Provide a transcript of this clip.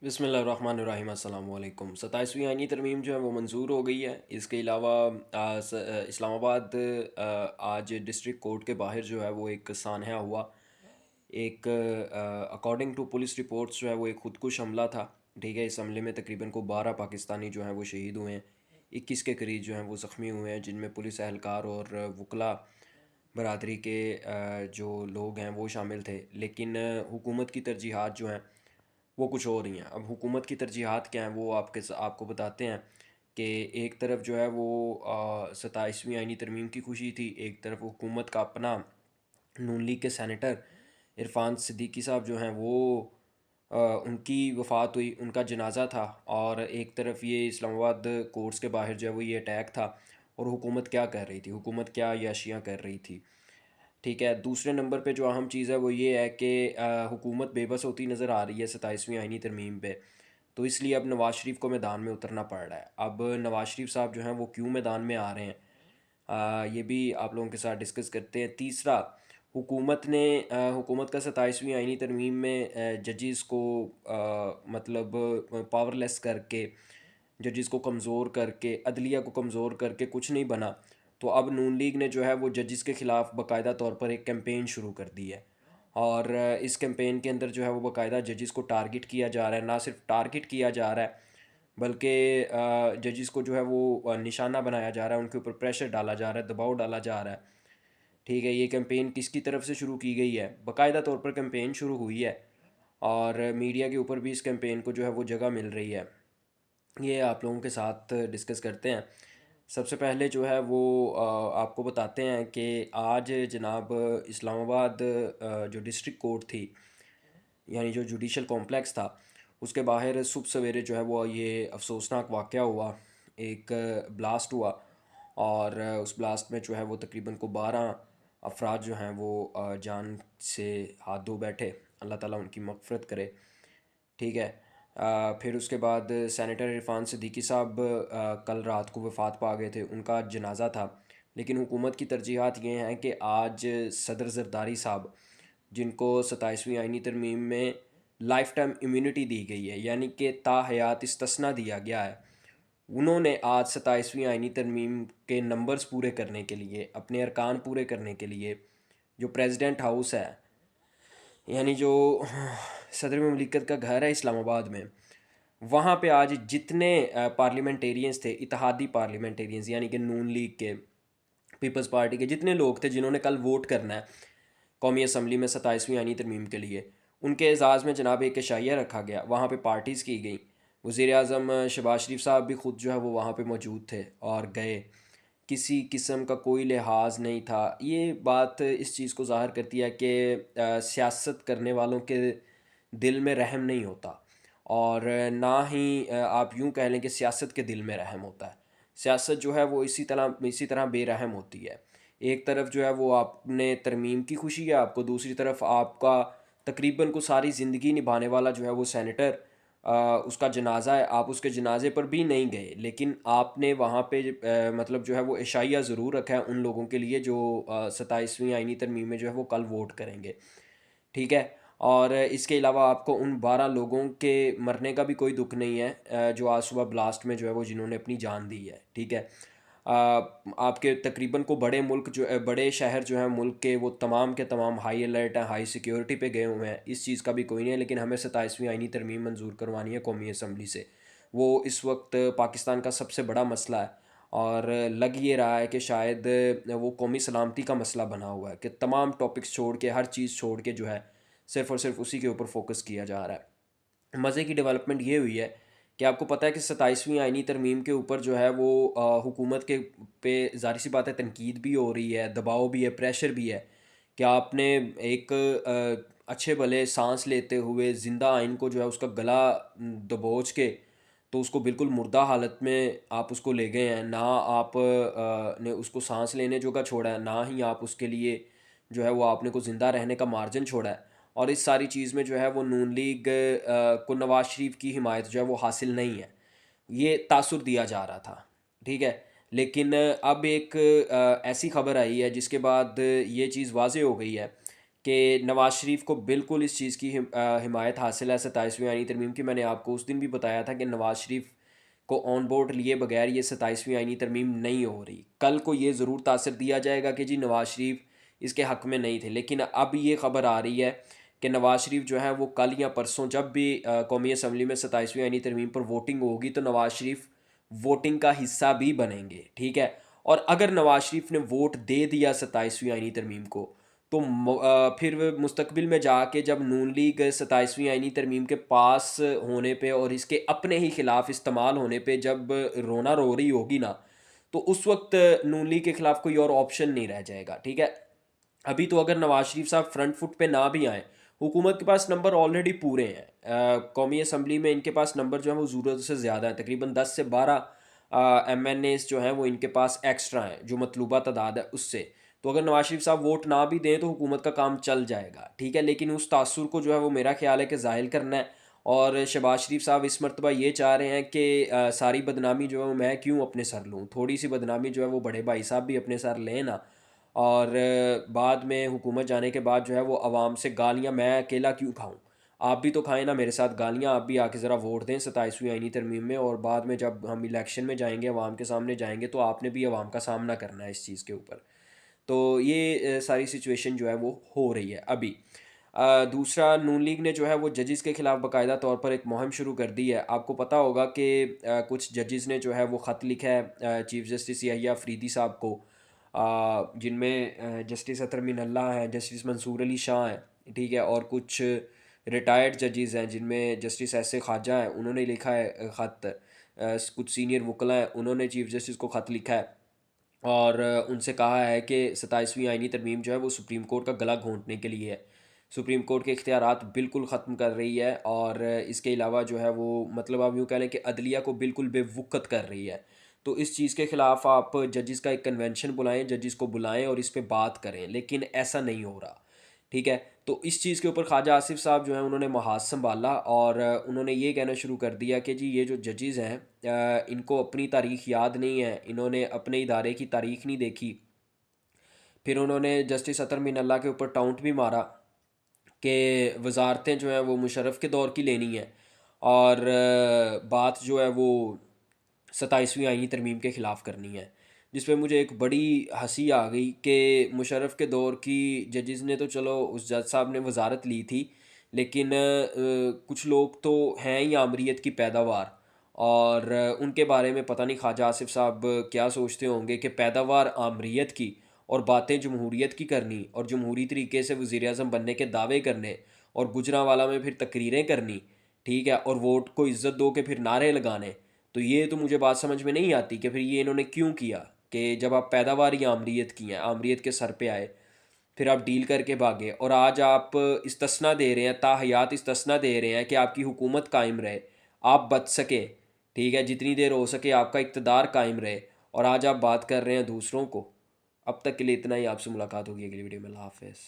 बिस्मिल्लाहिर्रहमानिर्रहीम अस्सलाम वालेकुम। 27वीं आईनी तरमीम जो है वो मंजूर हो गई है। इसके अलावा इस्लामाबाद आज डिस्ट्रिक्ट कोर्ट के बाहर जो है वो एक सानहा हुआ। एक अकॉर्डिंग टू पुलिस रिपोर्ट्स जो है वो एक खुदकुश हमला था। ठीक है, इस हमले में तकरीबन को 12 पाकिस्तानी जो हैं वो शहीद हुए हैं। 21 के करीब जो हैं वो ज़ख्मी हुए हैं, जिनमें पुलिस एहलकार और वकला बरादरी के जो लोग हैं वो शामिल थे। लेकिन हुकूमत की तरजीहात जो हैं वो कुछ और ही हैं। अब हुकूमत की तरजीहात क्या हैं वो आपको बताते हैं कि एक तरफ जो है वो 27वीं आईनी तरमीम की खुशी थी, एक तरफ हुकूमत का अपना नून लीग के सेनेटर इरफान सिद्दीकी साहब जो हैं वो उनकी वफ़ात हुई, उनका जनाजा था। और एक तरफ ये इस्लामाबाद कोर्ट्स के बाहर जो है वो ये अटैक था। और हुकूमत क्या कर रही थी, हुकूमत क्या याशियाँ कर रही थी। ठीक है, दूसरे नंबर पे जो अहम चीज़ है वो ये है कि हुकूमत बेबस होती नज़र आ रही है 27वीं आईनी तरमीम पे। तो इसलिए अब नवाज़ शरीफ को मैदान में उतरना पड़ रहा है। अब नवाज़ शरीफ साहब जो हैं वो क्यों मैदान में आ रहे हैं, ये भी आप लोगों के साथ डिस्कस करते हैं। तीसरा, हुकूमत का 27वीं आईनी तरमीम में जजेस को मतलब पावरलेस करके, जजेस को कमज़ोर करके, अदलिया को कमज़ोर करके कुछ नहीं बना। तो अब नून लीग ने जो है वो जजेस के ख़िलाफ़ बाकायदा तौर पर एक कैंपेन शुरू कर दी है। और इस कैंपेन के अंदर जो है वो बाकायदा जजेस को टारगेट किया जा रहा है। ना सिर्फ टारगेट किया जा रहा है, बल्कि जजेस को जो है वो निशाना बनाया जा रहा है, उनके ऊपर प्रेशर डाला जा रहा है, दबाव डाला जा रहा है। ठीक है, ये कैंपेन किसकी तरफ से शुरू की गई है? बाकायदा तौर पर कैंपेन शुरू हुई है और मीडिया के ऊपर भी इस कैंपेन को जो है वो जगह मिल रही है। ये आप लोगों के साथ डिस्कस करते हैं। सबसे पहले जो है वो आपको बताते हैं कि आज जनाब इस्लामाबाद जो डिस्ट्रिक्ट कोर्ट थी, यानी जो जुडिशल कॉम्प्लेक्स था, उसके बाहर सुबह सवेरे जो है वो ये अफसोसनाक वाक़या हुआ। एक ब्लास्ट हुआ और उस ब्लास्ट में जो है वो तकरीबन को 12 अफराद जो हैं वो जान से हाथ धो बैठे। अल्लाह ताला उनकी मग़फ़िरत करे। ठीक है। फिर उसके बाद सेनेटर इरफान सिद्दीकी साहब कल रात को वफ़ात पा गए थे, उनका जनाजा था। लेकिन हुकूमत की तरजीहात ये हैं कि आज सदर ज़रदारी साहब, जिनको 27वीं आईनी तरमीम में लाइफ टाइम इम्यूनिटी दी गई है, यानी कि ताहयात इस्तिस्ना दिया गया है, उन्होंने आज 27वीं आईनी तरमीम के नंबर्स पूरे करने के लिए, अपने अरकान पूरे करने के लिए, जो प्रेसिडेंट हाउस है, यानी जो सदर ममलिकत का घर है इस्लामाबाद में, वहाँ पे आज जितने पार्लियामेंटेरियंस थे, इत्तेहादी पार्लियामेंटेरियंस यानी कि नून लीग के, पीपल्स पार्टी के जितने लोग थे जिन्होंने कल वोट करना है कौमी असम्बली में 27वीं आईनी तरमीम के लिए, उनके एजाज़ में जनाब एक इशाइया रखा गया, वहाँ पे पार्टीज़ की गई। वज़ीर आज़म शहबाज शरीफ साहब भी ख़ुद जो है वो वहाँ पे मौजूद थे और गए। किसी किस्म का कोई लिहाज नहीं था। ये बात इस चीज़ को ज़ाहिर करती है कि सियासत करने वालों के दिल में रहम नहीं होता, और ना ही आप यूँ कह लें कि सियासत के दिल में रहम होता है। सियासत जो है वो इसी तरह बेरहम होती है। एक तरफ जो है वो आपने तरमीम की खुशी है आपको, दूसरी तरफ आपका तकरीबन को सारी ज़िंदगी निभाने वाला जो है वो सेनेटर, उसका जनाजा है, आप उसके जनाजे पर भी नहीं गए, लेकिन आपने वहाँ पे मतलब जो है वो इशाइया ज़रूर रखा है उन लोगों के लिए जो 27वीं आईनी तरमीम में जो है वो कल वोट करेंगे। ठीक है। और इसके अलावा आपको उन 12 लोगों के मरने का भी कोई दुख नहीं है, जो आज सुबह ब्लास्ट में जो है वो जिन्होंने अपनी जान दी है। ठीक है। आपके तकरीबन को बड़े शहर जो हैं मुल्क के, वो तमाम के तमाम हाई अलर्ट हैं, हाई सिक्योरिटी पे गए हुए हैं। इस चीज़ का भी कोई नहीं है, लेकिन हमें 27वीं आईनी तरमीम मंजूर करवानी है कौमी असम्बली से। वो इस वक्त पाकिस्तान का सबसे बड़ा मसला है, और लग ये रहा है कि शायद वो कौमी सलामती का मसला बना हुआ है कि तमाम टॉपिक्स छोड़ के, हर चीज़ छोड़ के जो है सिर्फ़ और सिर्फ उसी के ऊपर फोकस किया जा रहा है। मज़े की डेवलपमेंट ये हुई है कि आपको पता है कि 27वीं आईनी तरमीम के ऊपर जो है वो हुकूमत के पे ज़ाहिर सी बात है तनकीद भी हो रही है, दबाव भी है, प्रेशर भी है कि आपने एक अच्छे भले सांस लेते हुए ज़िंदा आइन को जो है उसका गला दबोच के, तो उसको बिल्कुल मुर्दा हालत में आप उसको ले गए हैं। ना आप ने उसको सांस लेने जोगा छोड़ा है, ना ही आप उसके लिए जो है वो आपने को ज़िंदा रहने का मार्जिन छोड़ा है। और इस सारी चीज़ में जो है वो नून लीग को नवाज़ शरीफ की हिमायत जो है वो हासिल नहीं है, ये तासुर दिया जा रहा था। ठीक है। लेकिन अब एक ऐसी खबर आई है जिसके बाद ये चीज़ वाज़े हो गई है कि नवाज़ शरीफ को बिल्कुल इस चीज़ की हिमायत हासिल है 27वीं आईनी तरमीम की। मैंने आपको उस दिन भी बताया था कि नवाज़ शरीफ को ऑन बोर्ड लिए बगैर ये 27वीं आईनी तरमीम नहीं हो रही। कल को ये ज़रूर तासर दिया जाएगा कि जी नवाज़ शरीफ इसके हक़ में नहीं थे, लेकिन अब ये ख़बर आ रही है कि नवाज़ शरीफ जो है वो कल या परसों जब भी कौमी असम्बली में 27वीं आईनी तरमीम पर वोटिंग होगी तो नवाज़ शरीफ वोटिंग का हिस्सा भी बनेंगे, ठीक है। और अगर नवाज़ शरीफ ने वोट दे दिया 27वीं आईनी तरमीम को, तो फिर मुस्तकबिल में जाके जब नून लीग 27वीं आईनी तरमीम के पास होने पे और इसके अपने ही ख़िलाफ़ इस्तेमाल होने पे जब रोना रो रही होगी ना, तो उस वक्त नून लीग के ख़िलाफ़ कोई और ऑप्शन नहीं रह जाएगा, ठीक है। अभी तो अगर नवाज़ शरीफ साहब फ्रंट फुट पे ना भी आएँ, हुकूमत के पास नंबर ऑलरेडी पूरे हैं। कौमी असम्बली में इनके पास नंबर जो है वो ज़रूरत से ज़्यादा है, तकरीबन 10 से 12 एमएनएस जो हैं वो इनके पास एक्स्ट्रा हैं, जो मतलूबा तादाद है उससे। तो अगर नवाज़ शरीफ साहब वोट ना भी दें तो हुकूमत का काम चल जाएगा, ठीक है। लेकिन उस तासुर को जो है वो मेरा ख्याल है कि ज़ाहिल करना है, और शहबाज शरीफ साहब इस मरतबा ये चाह रहे हैं कि सारी बदनामी जो है वो मैं क्यों अपने सर लूँ, थोड़ी सी बदनामी जो है वो बड़े भाई साहब भी अपने सर लें ना। और बाद में हुकूमत जाने के बाद जो है वो आवाम से गालियाँ मैं अकेला क्यों खाऊं, आप भी तो खाएं ना मेरे साथ गालियाँ, आप भी आके ज़रा वोट दें 27वीं आईनी तरमीम में, और बाद में जब हम इलेक्शन में जाएंगे आवाम के सामने जाएंगे तो आपने भी आवाम का सामना करना है इस चीज़ के ऊपर। तो ये सारी सिचुएशन जो है वो हो रही है अभी। दूसरा, नून लीग ने जो है वो जजेस के ख़िलाफ़ बाकायदा तौर पर एक मुहिम शुरू कर दी है। आपको पता होगा कि कुछ जजेस ने जो है वो ख़त लिखा है चीफ़ जस्टिस याहिया अफरीदी साहब को, जिनमें जस्टिस अतर मिनल्ला हैं, जस्टिस मंसूर अली शाह हैं, ठीक है, और कुछ रिटायर्ड जजेस हैं जिनमें जस्टिस एस ए ख्वाजा हैं, उन्होंने लिखा है ख़त। कुछ सीनियर वकला हैं, उन्होंने चीफ़ जस्टिस को ख़त लिखा है और उनसे कहा है कि 27वीं आईनी तरमीम जो है वो सुप्रीम कोर्ट का गला घोंटने के लिए है, सुप्रीम कोर्ट के इख्तियारात बिल्कुल ख़त्म कर रही है, और इसके अलावा जो है वो मतलब आप यूँ कह लें कि अदलिया को बिल्कुल बेवक़्त कर रही है। तो इस चीज़ के ख़िलाफ़ आप जजेस का एक कन्वेंशन बुलाएं, जजेस को बुलाएं और इस पे बात करें, लेकिन ऐसा नहीं हो रहा, ठीक है। तो इस चीज़ के ऊपर ख्वाजा आसिफ साहब जो हैं उन्होंने महाज संभाला और उन्होंने ये कहना शुरू कर दिया कि जी ये जो जजेस हैं इनको अपनी तारीख़ याद नहीं है, इन्होंने अपने इदारे की तारीख़ नहीं देखी। फिर उन्होंने जस्टिस अतर मिनल्ला के ऊपर टाउंट भी मारा कि वजारतें जो हैं वो मुशर्रफ के दौर की लेनी है, और बात जो है वो 27वीं आईनी तरमीम के ख़िलाफ़ करनी है। जिस पे मुझे एक बड़ी हंसी आ गई कि मुशर्रफ के दौर की जजेस ने तो चलो उस जज साहब ने वजारत ली थी, लेकिन कुछ लोग तो हैं ही आमरीत की पैदावार, और उनके बारे में पता नहीं ख्वाजा आसिफ साहब क्या सोचते होंगे कि पैदावार आमरीत की और बातें जमहूरियत की करनी और जमहूरी तरीके से वज़ीर आज़म बनने के दावे करने और गुजरांवाला में फिर तकरीरें करनी, ठीक है, और वोट को इज़्ज़त दो के फिर नारे लगाने। तो ये तो मुझे बात समझ में नहीं आती कि फिर ये इन्होंने क्यों किया, कि जब आप पैदावार ही आमरीत की हैं, आमरीत के सर पे आए, फिर आप डील करके भागे, और आज आप इस्तिस्ना दे रहे हैं, ताहयात इस्तिस्ना दे रहे हैं कि आपकी हुकूमत कायम रहे, आप बच सकें, ठीक है, जितनी देर हो सके आपका इक़्तिदार कायम रहे, और आज आप बात कर रहे हैं दूसरों को। अब तक के लिए इतना ही, आपसे मुलाकात होगी अगली वीडियो में। अल्लाह हाफ़िज़।